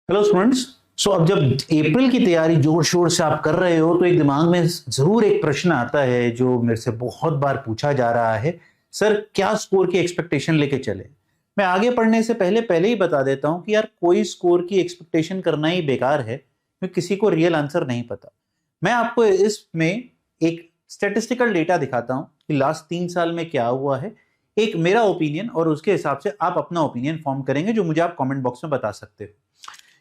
Hello students. सो अब जब अप्रैल की तैयारी जोर शोर से आप कर रहे हो तो एक दिमाग में जरूर एक प्रश्न आता है जो मेरे से बहुत बार पूछा जा रहा है, सर क्या स्कोर की एक्सपेक्टेशन लेके चले। मैं आगे पढ़ने से पहले ही बता देता हूं कि यार कोई स्कोर की एक्सपेक्टेशन करना ही बेकार है क्योंकि किसी को रियल आंसर नहीं पता। मैं आपको इसमें एक स्टेटिस्टिकल डेटा दिखाता हूं कि लास्ट 3 साल में क्या हुआ है, एक मेरा ओपिनियन और उसके हिसाब से आप अपना ओपिनियन फॉर्म करेंगे जो मुझे आप कमेंट बॉक्स में बता सकते हो।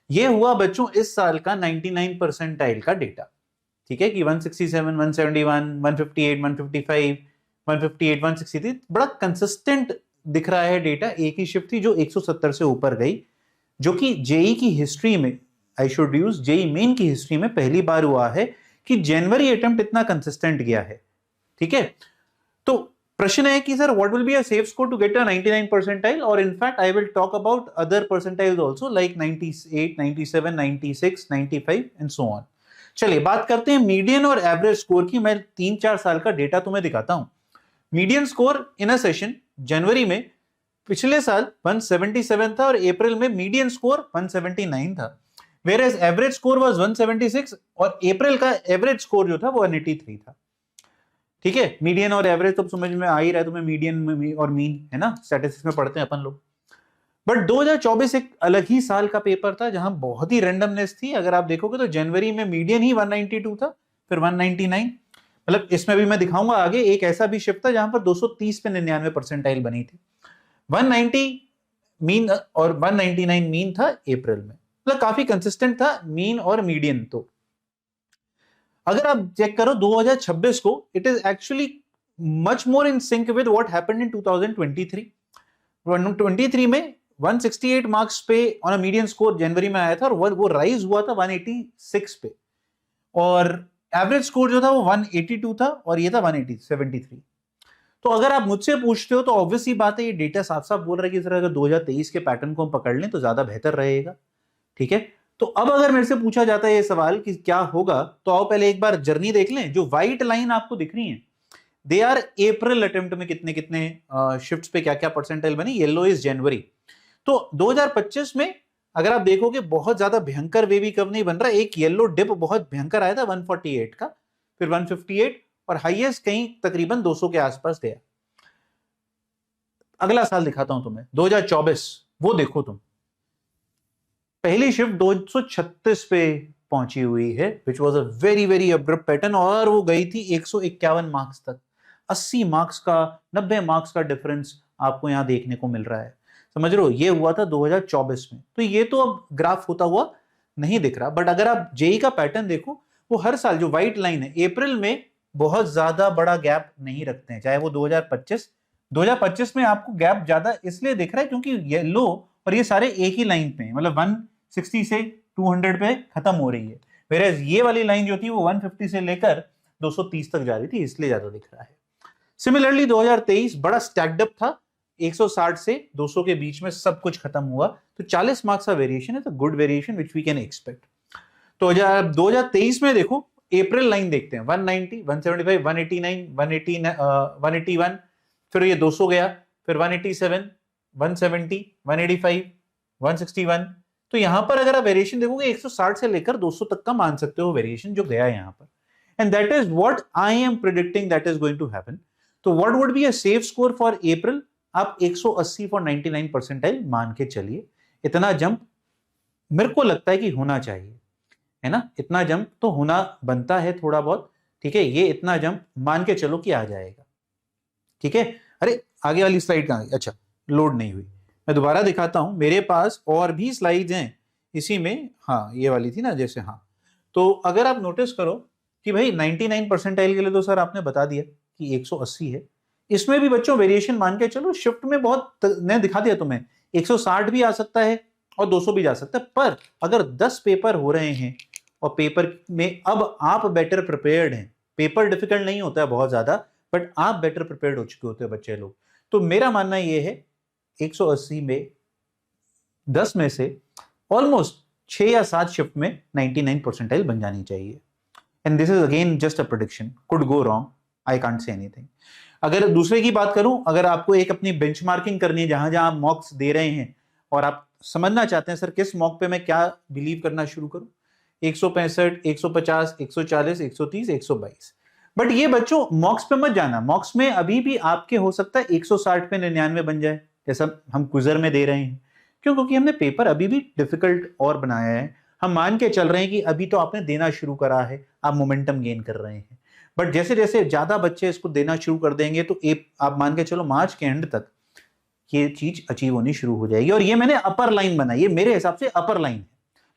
ये हुआ बच्चों इस साल का 99 परसेंटाइल का डेटा। ठीक है कि 167, 171, 158, 155, 158, 163 बड़ा कंसिस्टेंट दिख रहा है डेटा। एक ही शिफ्ट थी जो 170 से ऊपर गई, जो कि जेई की हिस्ट्री में, I should use JEE Main की हिस्ट्री में पहली बार हुआ है कि जनवरी अटेम्प्ट इतना कंसिस्टेंट गया है। ठीक है, तो प्रश्न है कि sir what will be a safe score to get a 99 percentile, और in fact I will talk about other percentiles also like 98, 97, 96, 95 and so on. चलिए बात करते हैं मीडियन और एवरेज स्कोर की। मैं 3-4 साल का डेटा तुम्हें दिखाता हूं। Median score in a session जनवरी में पिछले साल 177 था और अप्रैल में मीडियन स्कोर 179 था, whereas average score was 176 और अप्रैल का एवरेज स्कोर जो था वो 183 था। ठीक है, मीडियन और एवरेज तो समझ में आ ही रहा है तुम्हें, मीडियन और मीन है ना, स्टैटिस्टिक्स में पढ़ते हैं अपन लोग। बट 2024 एक अलग ही साल का पेपर था जहां बहुत ही रैंडमनेस थी। अगर आप देखोगे तो जनवरी में मीडियन ही 192 था, फिर 199, मतलब इसमें भी मैं दिखाऊंगा आगे। एक ऐसा भी शिफ्ट था जहां पर 230 पे 99 परसेंटाइल बनी थी। 190 मीन और 199 मीन था अप्रैल में, मतलब काफी कंसिस्टेंट था मीन और मीडियन। तो अगर आप चेक करो 2026 को, it is actually much more in sync with what happened in 2023। 23 में 168 मार्क्स पे ऑन अ मीडियन स्कोर जनवरी में आया था और वो राइज हुआ था 186 पे, और एवरेज स्कोर जो था वो 182 था और ये था 173। तो अगर आप मुझसे पूछते हो तो ऑब्वियस ही बात है, ये डेटा साफ साफ बोल रहा है कि सर अगर 2023 के पैटर्न को हम पकड़ लें तो ज्यादा बेहतर रहेगा। ठीक है, तो अब अगर मेरे से पूछा जाता है ये सवाल कि क्या होगा, तो आओ पहले एक बार जर्नी देख लें। जो व्हाइट लाइन आपको दिख रही है दे आर अप्रैल अटेम्प्ट में कितने कितने शिफ्ट्स पे क्या क्या परसेंटाइल बनी, येलो इज जनवरी। तो 2025 में अगर आप देखोगे बहुत ज्यादा भयंकर वेवी कर्व नहीं बन रहा, एक येलो डिप बहुत भयंकर आया था 148 का, फिर 158 और हाईएस्ट कहीं तकरीबन 200 के आसपास गया। अगला साल दिखाता हूं तुम्हें 2024, वो देखो तुम, पहली शिफ्ट 236 पे पहुंची हुई है, which was a very very abrupt pattern, और वो गई थी 151 मार्क्स तक। 80 मार्क्स का, 90 मार्क्स का डिफरेंस आपको यहां देखने को मिल रहा है। समझ रहे हो, ये हुआ था 2024 में। तो ये तो अब ग्राफ होता हुआ नहीं दिख रहा, बट अगर आप जेई का पैटर्न देखो, वो हर साल जो व्हाइट लाइन है अप्रैल में बहुत ज्यादा बड़ा गैप नहीं रखते हैं, चाहे वो 2025 में आपको गैप ज्यादा इसलिए दिख रहा है क्योंकि येलो और ये सारे एक ही लाइन पे हैं, मतलब 160 से 200 पे खत्म हो रही है, वेयर ये वाली लाइन जो थी वो 150 से लेकर 230 तक जा रही थी, इसलिए ज्यादा दिख रहा है। सिमिलरली 2023 बड़ा स्टैक्ड अप था, 160 से 200 के बीच में सब कुछ खत्म हुआ, तो 40 मार्क्स का वेरिएशन है, तो good variation which we can expect. तो 2023 में देखो अप्रैल लाइन देखते हैं, 190, 175, 189, 181, फिर ये 200 गया, फिर 187, 170, 185, 161। तो यहां पर अगर आप वेरिएशन देखोगे 160 से लेकर 200 तक का मान सकते हो वेरिएशन जो गया यहां पर, and that is what I am predicting that is going to happen. तो what would be a safe score for April, आप 180 फॉर 99 परसेंटाइल मान के चलिए। इतना जंप मेरे को लगता है कि होना चाहिए, है ना, इतना जंप तो होना बनता है थोड़ा बहुत। ठीक है, ये इतना जंप मान के चलो कि आ जाएगा। ठीक है, अरे आगे वाली स्लाइड कहां गई, अच्छा लोड नहीं हुई, मैं दोबारा दिखाता हूं, मेरे पास और भी स्लाइड्स हैं इसी में। हाँ ये वाली थी ना जैसे, हाँ। तो अगर आप नोटिस करो कि भाई 99 परसेंटाइल के लिए तो सर आपने बता दिया कि 180 है, इसमें भी बच्चों वेरिएशन मान के चलो, शिफ्ट में बहुत ने दिखा दिया तुम्हें, 160 भी आ सकता है और 200 भी जा सकता है। पर अगर 10 पेपर हो रहे हैं और पेपर में अब आप बेटर प्रिपेयर्ड हैं, पेपर डिफिकल्ट नहीं होता है बहुत ज्यादा, बट आप बेटर प्रिपेयर्ड हो चुके होते हैं बच्चे लोग, तो मेरा मानना यह है 180 में 10 में से ऑलमोस्ट 6 या 7 शिफ्ट में 99 परसेंटाइल बन जानी चाहिए। And this is again just a prediction, could go wrong, I can't say anything. अगर दूसरे की बात करूं, अगर आपको एक अपनी बेंचमार्किंग करनी है, जहां जहां आप मॉक्स दे रहे हैं और आप समझना चाहते हैं सर किस मॉक पे मैं क्या बिलीव करना शुरू करूं, 165, 150, 140, 130, 122। बट ये बच्चों मॉक्स पे मत जाना, मॉक्स में अभी भी आपके हो सकता है 160 पे 99 बन जाए, जैसा हम क्विजर में दे रहे हैं। क्यों? क्योंकि हमने पेपर अभी भी डिफिकल्ट और बनाया है। हम मान के चल रहे हैं कि अभी तो आपने देना शुरू करा है, आप मोमेंटम गेन कर रहे हैं, बट जैसे जैसे ज्यादा बच्चे इसको देना शुरू कर देंगे तो आप मान के चलो मार्च के एंड तक ये चीज अचीव होनी शुरू हो जाएगी। और ये मैंने अपर लाइन बनाई, ये मेरे हिसाब से अपर लाइन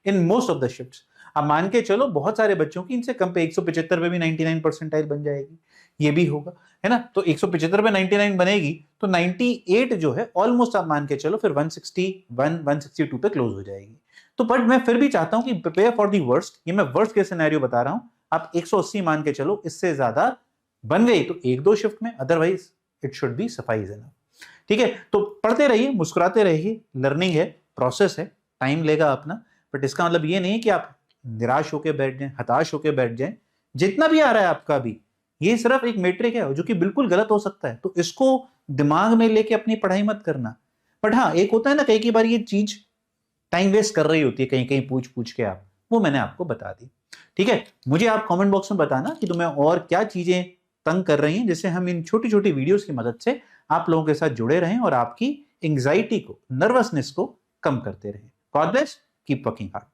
है in most of the shifts. अब मान के चलो बहुत सारे बच्चों की इनसे कम पे 175 पे भी 99 परसेंटाइल बन जाएगी, ये भी होगा, है ना। तो 175 पे 99 बनेगी तो 98 जो है ऑलमोस्ट आप मान के चलो फिर 161 162 पे क्लोज हो जाएगी। तो बट मैं फिर भी चाहता हूं कि प्रिपेयर फॉर दी वर्स्ट, ये मैं वर्स्ट के सिनेरियो बता रहा हूं। आप 180 मान के चलो, इससे ज्यादा बन गई तो एक दो शिफ्ट में, otherwise it should be suffice enough. ठीक है, तो पढ़ते रहिए, मुस्कुराते रहिए, लर्निंग है, प्रोसेस है, टाइम लेगा अपना। बट इसका मतलब ये नहीं कि आप निराश होकर बैठ जाएं, हताश होकर बैठ जाएं। जितना भी आ रहा है आपका भी, ये सिर्फ एक मेट्रिक है जो कि बिल्कुल गलत हो सकता है, तो इसको दिमाग में लेके अपनी पढ़ाई मत करना। बट हाँ, एक होता है ना कई बार ये चीज टाइम वेस्ट कर रही होती है कहीं कहीं पूछ पूछ के, आप वो मैंने आपको बता दी। ठीक है, मुझे आप कमेंट बॉक्स में बताना कि तुम्हें और क्या चीजें तंग कर रही हैं, जिससे हम इन छोटी छोटी वीडियोस की मदद से आप लोगों के साथ जुड़े रहें और आपकी एंग्जाइटी को, नर्वसनेस को कम करते रहें। God bless, keep working hard.